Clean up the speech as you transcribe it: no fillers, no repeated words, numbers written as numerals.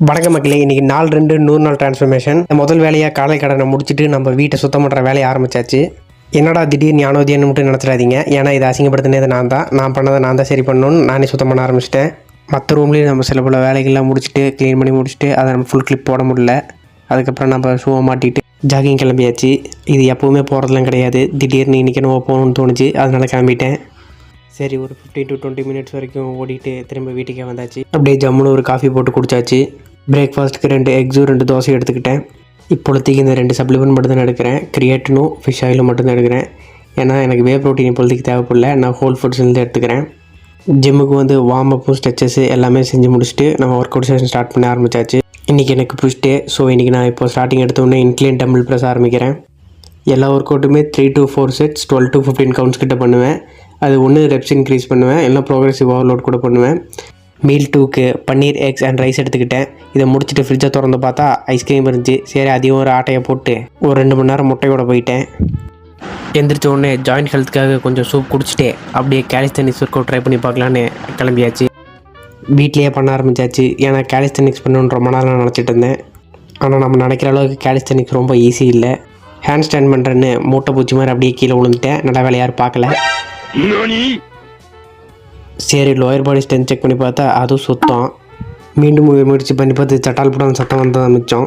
வணக்க மக்களே, இன்றைக்கி நாள் 2 100 நாள் டிரான்ஸ்ஃபர்மேஷன். முதல் வேலையாக காலை கடனை முடிச்சுட்டு நம்ம வீட்டை சுத்தம் பண்ணுற வேலையை ஆரம்பித்தாச்சு. என்னடா திடீர்னு ஞானோதியன்னு மட்டும் நினச்சிடாதீங்க. ஏன்னா இதை அசிங்கப்படுத்தினது நான் பண்ணதை நான் தான் சரி பண்ணணும்னு நானே சுத்தம் பண்ண ஆரம்பிச்சிட்டேன். மற்ற ரூம்லேயும் நம்ம சில பல வேலைகள்லாம் முடிச்சுட்டு க்ளீன் பண்ணி முடிச்சுட்டு அதை நம்ம ஃபுல் கிளிப் போட முடியல. அதுக்கப்புறம் நம்ம ஷூவை மாட்டிட்டு ஜாகிங் கிளம்பியாச்சு. இது எப்போவுமே போகிறதுலாம் கிடையாது. திடீர்னு இன்றைக்கி நம்ம போகணுன்னு தோணுச்சு, அதனால் கிளம்பிட்டேன். சரி, ஒரு 15 to 20 மினிட்ஸ் வரைக்கும் ஓடிட்டு திரும்ப வீட்டுக்கே வந்தாச்சு. அப்படியே ஜம்முன்னு ஒரு காஃபி போட்டு குடித்தாச்சு. பிரேக்ஃபாஸ்ட்டுக்கு 2 எக்ஸும் 2 தோசை எடுத்துக்கிட்டேன். இப்போதைக்கு இந்த 2 சப்ளிமெண்ட் மட்டும் தான் எடுக்கிறேன். கிரியேட்டினும் ஃபிஷ் ஆயிலும் மட்டும் தான் எடுக்கிறேன். ஏன்னா எனக்கு வே ப்ரோட்டீன் இப்போதைக்கு தேவைப்படல. நான் ஹோல் ஃபுட்ஸ்லேருந்து எடுத்துக்கிறேன். ஜிம்முக்கு வந்து வார்ம் அப்பும் ஸ்ட்ரெச்சஸ் எல்லாமே செஞ்சு முடிச்சுட்டு நம்ம ஒர்க் அவுட் செஷன் ஸ்டார்ட் பண்ண ஆரம்பித்தாச்சு. இன்றைக்கி எனக்கு புஷ் டே. ஸோ இன்றைக்கி நான் இப்போ ஸ்டார்டிங் எடுத்தோடனே இன்க்ளைன் டம்பிள் ப்ரெஸ் ஆரம்பிக்கிறேன். எல்லா ஒர்க் அவுட்டுமே 3 to 4 செட்ஸ் 12 to 15 கவுண்ட்ஸ் கிட்ட பண்ணுவேன். அது ஒன்று ரெப்ஸ் இன்க்ரீஸ் பண்ணுவேன், இல்லை ப்ரோக்ரெசிவ் ஓவர்லோட் கூட பண்ணுவேன். மீல் 2க்கு பன்னீர், எக்ஸ் அண்ட் ரைஸ் எடுத்துக்கிட்டேன். இதை முடிச்சுட்டு ஃப்ரிட்ஜை திறந்து பார்த்தா ஐஸ்கிரீம் இருந்துச்சு. சரி, அதையும் ஒரு ஆட்டையை போட்டு ஒரு 2 மணி நேரம் முட்டையோட போயிட்டேன். எந்திரிச்ச உடனே ஜாயிண்ட் ஹெல்த்துக்காக கொஞ்சம் சூப் குடிச்சிட்டு அப்படியே கேலிஸ்தெனிக்ஸ் ஒர்க் அவுட் ட்ரை பண்ணி பார்க்கலான்னு கிளம்பியாச்சு. வீட்லேயே பண்ண ஆரம்பித்தாச்சு. ஏன்னா கேலிஸ்தெனிக்ஸ் பண்ணணுன்ற ரொம்ப நாள் நினச்சிட்டு இருந்தேன். ஆனால் நம்ம நினைக்கிற அளவுக்கு கேலிஸ்தெனிக்ஸ் ரொம்ப ஈஸி இல்லை. ஹேண்ட் ஸ்டாண்ட் பண்ணுறேன்னு மூட்டை பூச்சி மாதிரி அப்படியே கீழே விழுந்துட்டேன். நல்ல வேலை யாரும் பார்க்கல. சரி, லோயர் பாடி ஸ்ட்ரென்த் செக் பண்ணி பார்த்தா அதுவும் சுத்தம். மீண்டும் முயற்சி பண்ணி பார்த்து சட்டால் படம் சத்தம் வந்தது மிச்சம்.